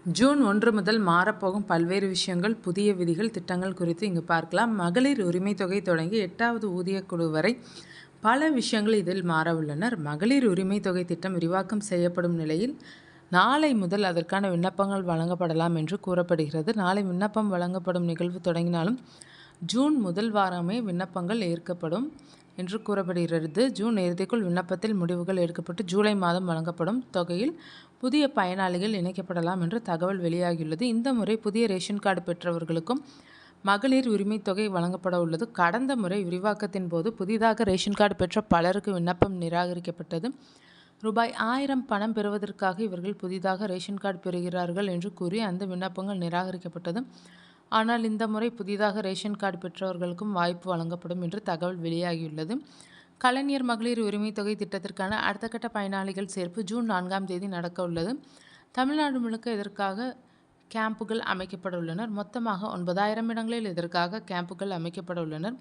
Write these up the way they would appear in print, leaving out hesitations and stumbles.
June 1 முதல் மாறப்போகும் பல்வேறு விஷயங்கள், புதிய விதிகள், திட்டங்கள் குறித்து இங்கு பார்க்கலாம். மகளிர் உரிமை தொகை தொடங்கி 8வது ஊதியக் குழு வரை பல விஷயங்கள் இதில் மாற உள்ளனர். மகளிர் உரிமை தொகை திட்டம் விரிவாக்கம் செய்யப்படும் நிலையில் நாளை முதல் அதற்கான விண்ணப்பங்கள் வழங்கப்படலாம் என்று கூறப்படுகிறது. நாளை விண்ணப்பம் வழங்கப்படும் நிகழ்வு தொடங்கினாலும் ஜூன் முதல் வாரமே விண்ணப்பங்கள் ஏற்கப்படும் என்று கூறப்படுகிறது. ஜூன் இறுதிக்குள் விண்ணப்பத்தில் முடிவுகள் எடுக்கப்பட்டு ஜூலை மாதம் வழங்கப்படும் தொகையில் புதிய பயனாளிகள் இணைக்கப்படலாம் என்று தகவல் வெளியாகியுள்ளது. இந்த முறை புதிய ரேஷன் கார்டு பெற்றவர்களுக்கும் மகளிர் உரிமை தொகை வழங்கப்பட உள்ளது. கடந்த முறை விரிவாக்கத்தின் போது புதிதாக ரேஷன் கார்டு பெற்ற பலருக்கு விண்ணப்பம் நிராகரிக்கப்பட்டது. ரூபாய் 1000 பணம் பெறுவதற்காக இவர்கள் புதிதாக ரேஷன் கார்டு பெறுகிறார்கள் என்று கூறி அந்த விண்ணப்பங்கள் நிராகரிக்கப்பட்டது. ஆனால் இந்த முறை புதிதாக ரேஷன் கார்டு பெற்றவர்களுக்கும் வாய்ப்பு வழங்கப்படும் என்று தகவல் வெளியாகியுள்ளது. கலைஞர் மகளிர் உரிமை தொகை திட்டத்திற்கான அடுத்த கட்ட பயனாளிகள் சேர்ப்பு ஜூன் 4ஆம் தேதி நடக்க உள்ளது. தமிழ்நாடு முழுக்க இதற்காக கேம்புகள் அமைக்கப்பட உள்ளனர். மொத்தமாக 9000 இடங்களில் இதற்காக கேம்புகள் அமைக்கப்பட உள்ளனர்.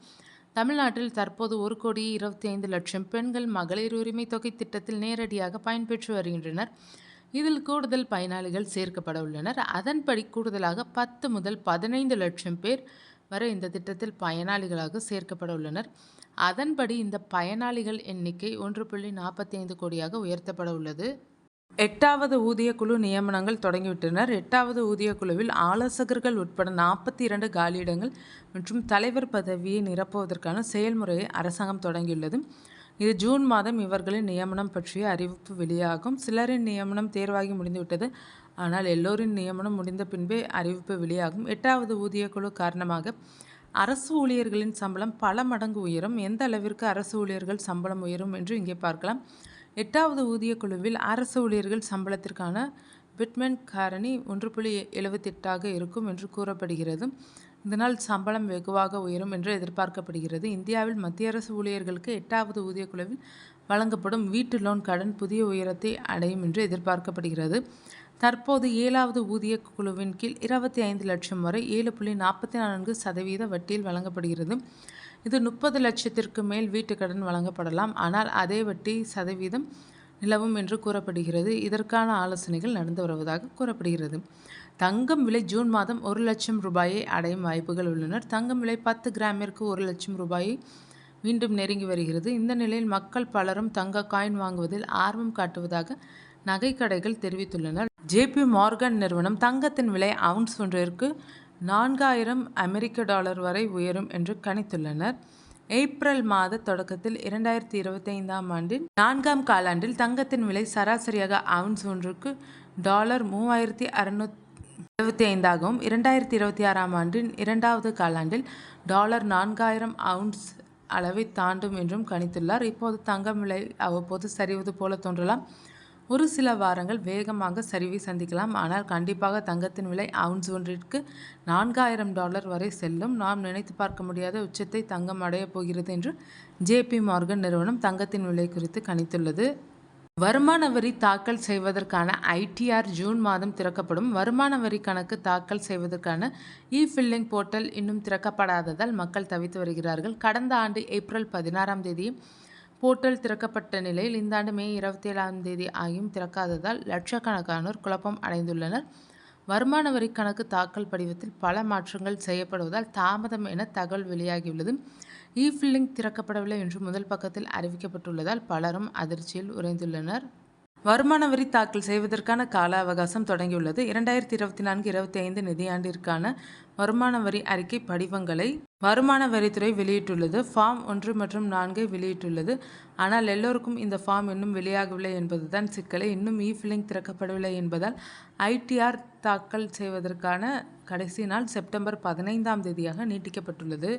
தமிழ்நாட்டில் தற்போது 1,25,00,000 பெண்கள் மகளிர் உரிமை தொகை திட்டத்தில் நேரடியாக பயன்பெற்று வருகின்றனர். இதில் கூடுதல் பயனாளிகள் சேர்க்கப்பட உள்ளனர். அதன்படி கூடுதலாக 10 முதல் 15 லட்சம் பேர் வரை இந்த திட்டத்தில் பயனாளிகளாக சேர்க்கப்பட உள்ளனர். அதன்படி இந்த பயனாளிகள் எண்ணிக்கை 1.45 கோடியாக உயர்த்தப்பட உள்ளது. 8வது ஊதிய குழு நியமனங்கள் தொடங்கிவிட்டனர். 8வது ஊதிய குழுவில் ஆலோசகர்கள் உட்பட 42 காலியிடங்கள் மற்றும் தலைவர் பதவியை நிரப்புவதற்கான செயல்முறையை அரசாங்கம் தொடங்கியுள்ளது. இது ஜூன் மாதம் இவர்களின் நியமனம் பற்றிய அறிவிப்பு வெளியாகும். சிலரின் நியமனம் தேர்வாகி முடிந்துவிட்டது. ஆனால் எல்லோரின் நியமனம் முடிந்த பின்பே அறிவிப்பு வெளியாகும். 8வது ஊதிய குழு காரணமாக அரசு ஊழியர்களின் சம்பளம் பல மடங்கு உயரும். எந்த அளவிற்கு அரசு ஊழியர்கள் சம்பளம் உயரும் என்று இங்கே பார்க்கலாம். 8வது ஊதிய குழுவில் அரசு ஊழியர்கள் சம்பளத்திற்கான பிட்மென்ட் காரணி 1.78 இருக்கும் என்று கூறப்படுகிறது. இதனால் சம்பளம் வெகுவாக உயரும் என்று எதிர்பார்க்கப்படுகிறது. இந்தியாவில் மத்திய அரசு ஊழியர்களுக்கு 8வது ஊதிய குழுவில் வழங்கப்படும் வீட்டு லோன் கடன் புதிய உயரத்தை அடையும் என்று எதிர்பார்க்கப்படுகிறது. தற்போது 7வது ஊதிய குழுவின் கீழ் 25 லட்சம் வரை 7.44% வட்டியில் வழங்கப்படுகிறது. இது 30 லட்சத்திற்கு மேல் வீட்டு கடன் வழங்கப்படலாம். ஆனால் அதே வட்டி சதவீதம் நிலவும் என்று கூறப்படுகிறது. இதற்கான ஆலோசனைகள் நடந்து வருவதாக கூறப்படுகிறது. தங்கம் விலை ஜூன் மாதம் 1 லட்சம் ரூபாயை அடையும் வாய்ப்புகள் உள்ளனர். தங்கம் விலை 10 கிராமிற்கு 1 லட்சம் ரூபாயை மீண்டும் நெருங்கி வருகிறது. இந்த நிலையில் மக்கள் பலரும் தங்க காயின் வாங்குவதில் ஆர்வம் காட்டுவதாக நகை கடைகள் தெரிவித்துள்ளனர். JP மார்கன் நிறுவனம் தங்கத்தின் விலை அவுன்ஸ் ஒன்றிற்கு $4000 வரை உயரும் என்று கணித்துள்ளனர். ஏப்ரல் மாத தொடக்கத்தில் 2025ஆம் ஆண்டின் 4ஆம் காலாண்டில் தங்கத்தின் விலை சராசரியாக அவுன்ஸ் ஒன்றுக்கு $3675ஆகவும் 2026ஆம் ஆண்டின் 2வது காலாண்டில் $4000 அவுன்ஸ் அளவை தாண்டும் என்றும் கணித்துள்ளார். இப்போது தங்கம் விலை அவ்வப்போது சரிவது போல தோன்றலாம். ஒரு சில வாரங்கள் வேகமாக சரிவை சந்திக்கலாம். ஆனால் கண்டிப்பாக தங்கத்தின் விலை அவுன்ஸ் ஒன்றிற்கு $4000 வரை செல்லும். நாம் நினைத்து பார்க்க முடியாத உச்சத்தை தங்கம் அடையப் போகிறது என்று JP மார்கன் நிறுவனம் தங்கத்தின் விலை குறித்து கணித்துள்ளது. வருமான வரி தாக்கல் செய்வதற்கான ITR ஜூன் மாதம் திறக்கப்படும். வருமான வரி கணக்கு தாக்கல் செய்வதற்கான இ-ஃபில்லிங் போர்ட்டல் இன்னும் திறக்கப்படாததால் மக்கள் தவித்து வருகிறார்கள். கடந்த ஆண்டு ஏப்ரல் 16ஆம் தேதி போர்ட்டல் திறக்கப்பட்ட நிலையில் இந்த ஆண்டு மே 27ஆம் தேதி ஆகியும் திறக்காததால் லட்சக்கணக்கானோர் குழப்பம் அடைந்துள்ளனர். வருமான வரி கணக்கு தாக்கல் படிவத்தில் பல மாற்றங்கள் செய்யப்படுவதால் தாமதம் என தகவல் வெளியாகியுள்ளது. இ-ஃபில்லிங் திறக்கப்படவில்லை என்று முதல் பக்கத்தில் அறிவிக்கப்பட்டுள்ளதால் பலரும் அதிர்ச்சியில் உறைந்துள்ளனர். வருமான வரி தாக்கல் செய்வதற்கான கால அவகாசம் தொடங்கியுள்ளது. 2024-25 நிதியாண்டிற்கான வருமான வரி அறிக்கை படிவங்களை வருமான வரித்துறை வெளியிட்டுள்ளது. ஃபார்ம் 1 மற்றும் 4 வெளியிட்டுள்ளது. ஆனால் எல்லோருக்கும் இந்த ஃபார்ம் இன்னும் வெளியாகவில்லை என்பதுதான் சிக்கலை. இன்னும் இ-ஃபில்லிங் திறக்கப்படவில்லை என்பதால் ITR தாக்கல் செய்வதற்கான கடைசி நாள் செப்டம்பர் 15ஆம் தேதியாக நீட்டிக்கப்பட்டுள்ளது.